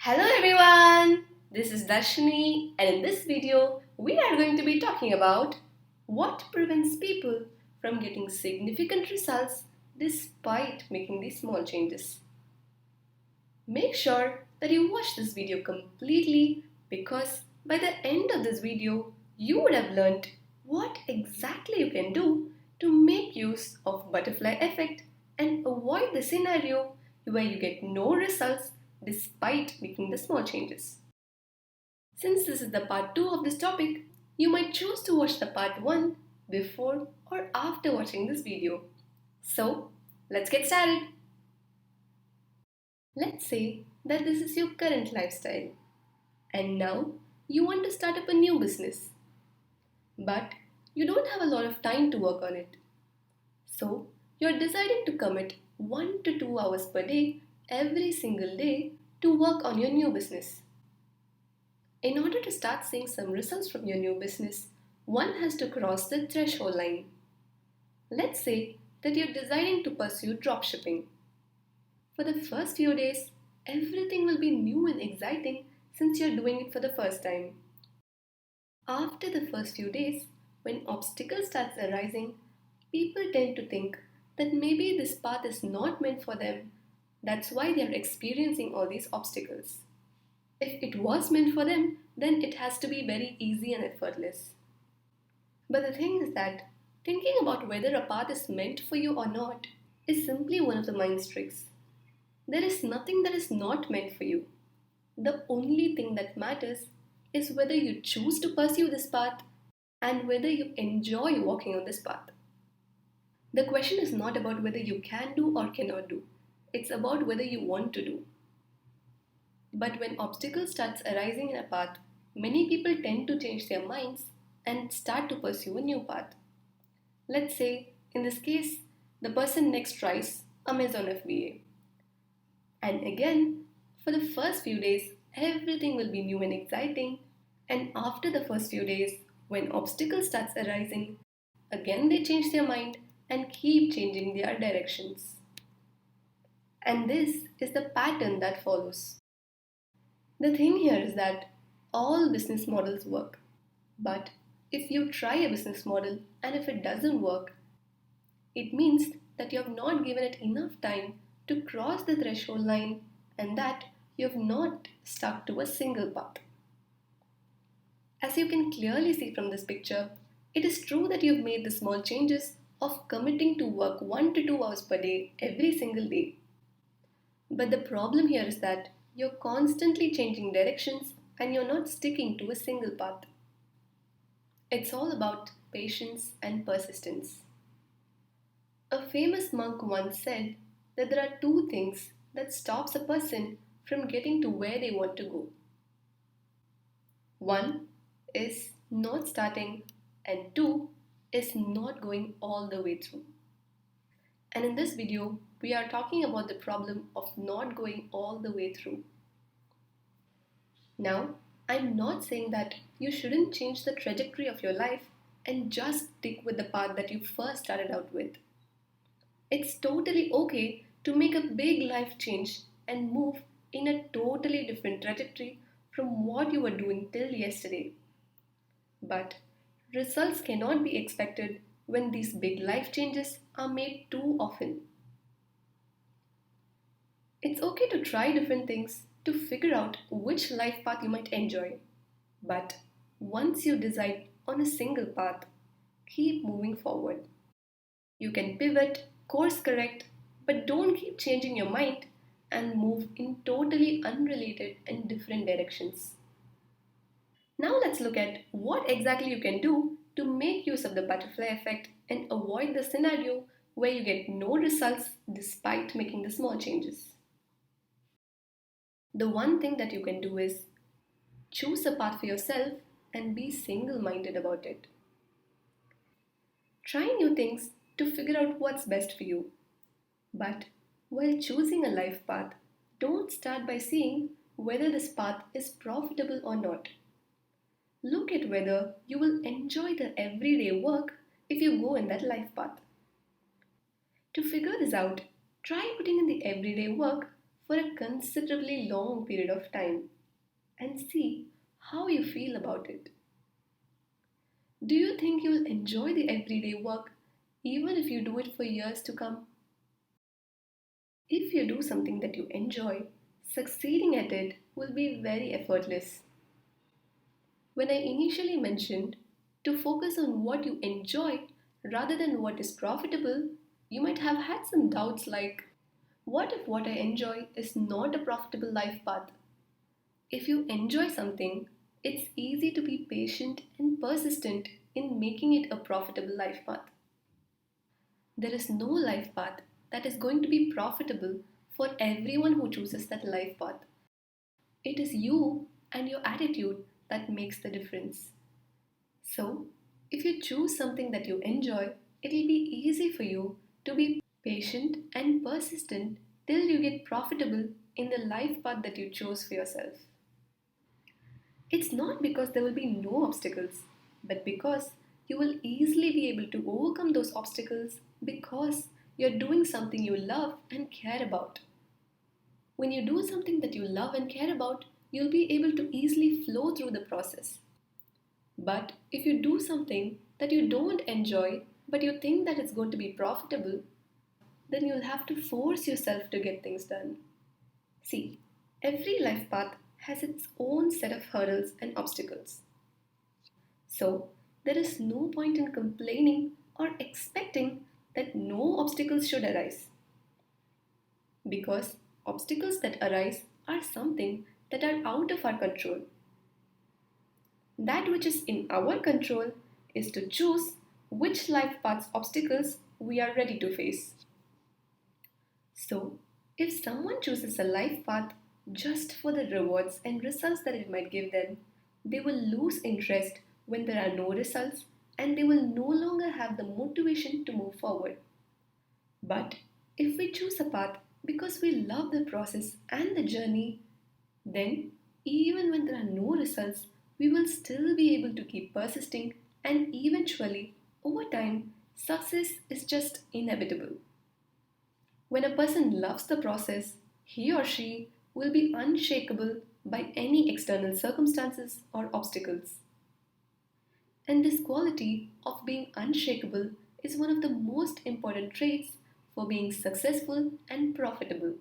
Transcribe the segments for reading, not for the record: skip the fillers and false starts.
Hello everyone, this is Darshini, and in this video we are going to be talking about what prevents people from getting significant results despite making these small changes. Make sure that you watch this video completely because by the end of this video you would have learned what exactly you can do to make use of butterfly effect and avoid the scenario where you get no results despite making the small changes. Since this is the part 2 of this topic, you might choose to watch the part 1 before or after watching this video. So, let's get started. Let's say that this is your current lifestyle and now you want to start up a new business. But you don't have a lot of time to work on it. So, you're deciding to commit 1 to 2 hours per day every single day to work on your new business. In order to start seeing some results from your new business, one has to cross the threshold line. Let's say that you're deciding to pursue dropshipping. For the first few days, everything will be new and exciting since you're doing it for the first time. After the first few days, when obstacles start arising, people tend to think that maybe this path is not meant for them. That's why they are experiencing all these obstacles. If it was meant for them, then it has to be very easy and effortless. But the thing is that thinking about whether a path is meant for you or not is simply one of the mind's tricks. There is nothing that is not meant for you. The only thing that matters is whether you choose to pursue this path and whether you enjoy walking on this path. The question is not about whether you can do or cannot do, it's about whether you want to do. But when obstacles starts arising in a path, many people tend to change their minds and start to pursue a new path. Let's say, in this case, the person next tries Amazon FBA. And again, for the first few days, everything will be new and exciting. And after the first few days, when obstacles starts arising, again they change their mind and keep changing their directions. And this is the pattern that follows. The thing here is that all business models work. But if you try a business model and if it doesn't work, it means that you have not given it enough time to cross the threshold line and that you have not stuck to a single path. As you can clearly see from this picture, it is true that you have made the small changes of committing to work 1 to 2 hours per day every single day. But the problem here is that you're constantly changing directions and you're not sticking to a single path. It's all about patience and persistence. A famous monk once said that there are two things that stops a person from getting to where they want to go. One is not starting and two is not going all the way through. And in this video, we are talking about the problem of not going all the way through. Now, I'm not saying that you shouldn't change the trajectory of your life and just stick with the path that you first started out with. It's totally okay to make a big life change and move in a totally different trajectory from what you were doing till yesterday. But results cannot be expected when these big life changes are made too often. It's okay to try different things to figure out which life path you might enjoy. But once you decide on a single path, keep moving forward. You can pivot, course correct, but don't keep changing your mind and move in totally unrelated and different directions. Now let's look at what exactly you can do to make use of the butterfly effect and avoid the scenario where you get no results despite making the small changes. The one thing that you can do is choose a path for yourself and be single-minded about it. Try new things to figure out what's best for you. But while choosing a life path, don't start by seeing whether this path is profitable or not. Look at whether you will enjoy the everyday work if you go in that life path. To figure this out, try putting in the everyday work for a considerably long period of time and see how you feel about it. Do you think you'll enjoy the everyday work even if you do it for years to come? If you do something that you enjoy, succeeding at it will be very effortless. When I initially mentioned to focus on what you enjoy rather than what is profitable, you might have had some doubts like, what if what I enjoy is not a profitable life path? If you enjoy something, it's easy to be patient and persistent in making it a profitable life path. There is no life path that is going to be profitable for everyone who chooses that life path. It is you and your attitude that makes the difference. So, if you choose something that you enjoy, it'll be easy for you to be patient and persistent till you get profitable in the life path that you chose for yourself. It's not because there will be no obstacles, but because you will easily be able to overcome those obstacles because you're doing something you love and care about. When you do something that you love and care about, you'll be able to easily flow through the process. But if you do something that you don't enjoy, but you think that it's going to be profitable, then you'll have to force yourself to get things done. See, every life path has its own set of hurdles and obstacles. So, there is no point in complaining or expecting that no obstacles should arise. Because obstacles that arise are something that are out of our control. That which is in our control is to choose which life path's obstacles we are ready to face. So, if someone chooses a life path just for the rewards and results that it might give them, they will lose interest when there are no results and they will no longer have the motivation to move forward. But if we choose a path because we love the process and the journey, then even when there are no results, we will still be able to keep persisting and eventually, over time, success is just inevitable. When a person loves the process, he or she will be unshakable by any external circumstances or obstacles. And this quality of being unshakable is one of the most important traits for being successful and profitable.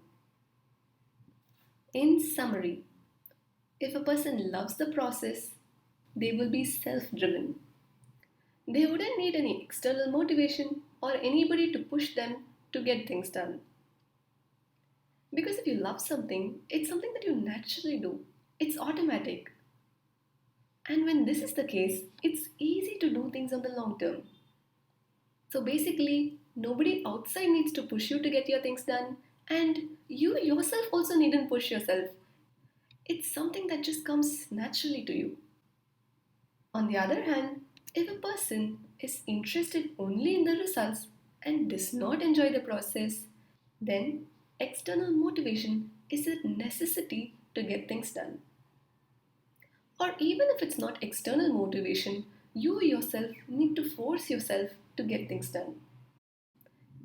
In summary, if a person loves the process, they will be self driven. They wouldn't need any external motivation or anybody to push them to get things done. Because if you love something, it's something that you naturally do, it's automatic. And when this is the case, it's easy to do things on the long term. So basically, nobody outside needs to push you to get your things done, and you yourself also needn't push yourself. It's something that just comes naturally to you. On the other hand, if a person is interested only in the results and does not enjoy the process, then external motivation is a necessity to get things done. Or even if it's not external motivation, you yourself need to force yourself to get things done.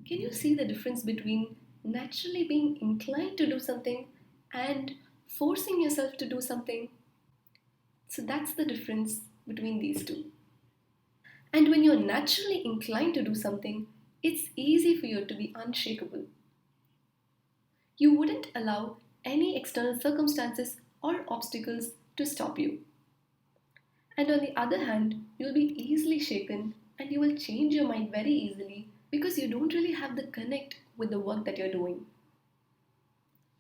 Can you see the difference between naturally being inclined to do something and forcing yourself to do something? So that's the difference between these two. And when you're naturally inclined to do something, it's easy for you to be unshakable. You wouldn't allow any external circumstances or obstacles to stop you. And on the other hand, you'll be easily shaken and you will change your mind very easily because you don't really have the connect with the work that you're doing.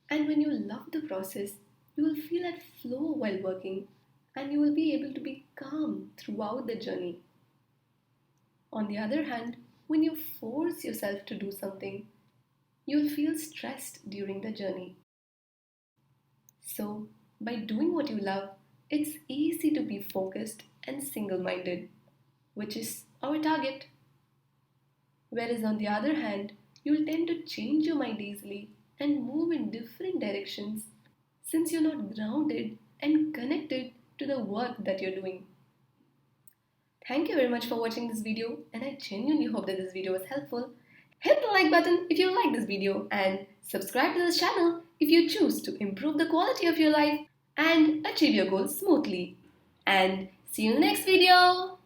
And when you love the process, you will feel at flow while working and you will be able to be calm throughout the journey. On the other hand, when you force yourself to do something, you'll feel stressed during the journey. So, by doing what you love, it's easy to be focused and single minded, which is our target. Whereas, on the other hand, you'll tend to change your mind easily and move in different directions since you're not grounded and connected to the work that you're doing. Thank you very much for watching this video, and I genuinely hope that this video was helpful. Hit the like button if you like this video and subscribe to this channel if you choose to improve the quality of your life and achieve your goals smoothly. And see you in the next video.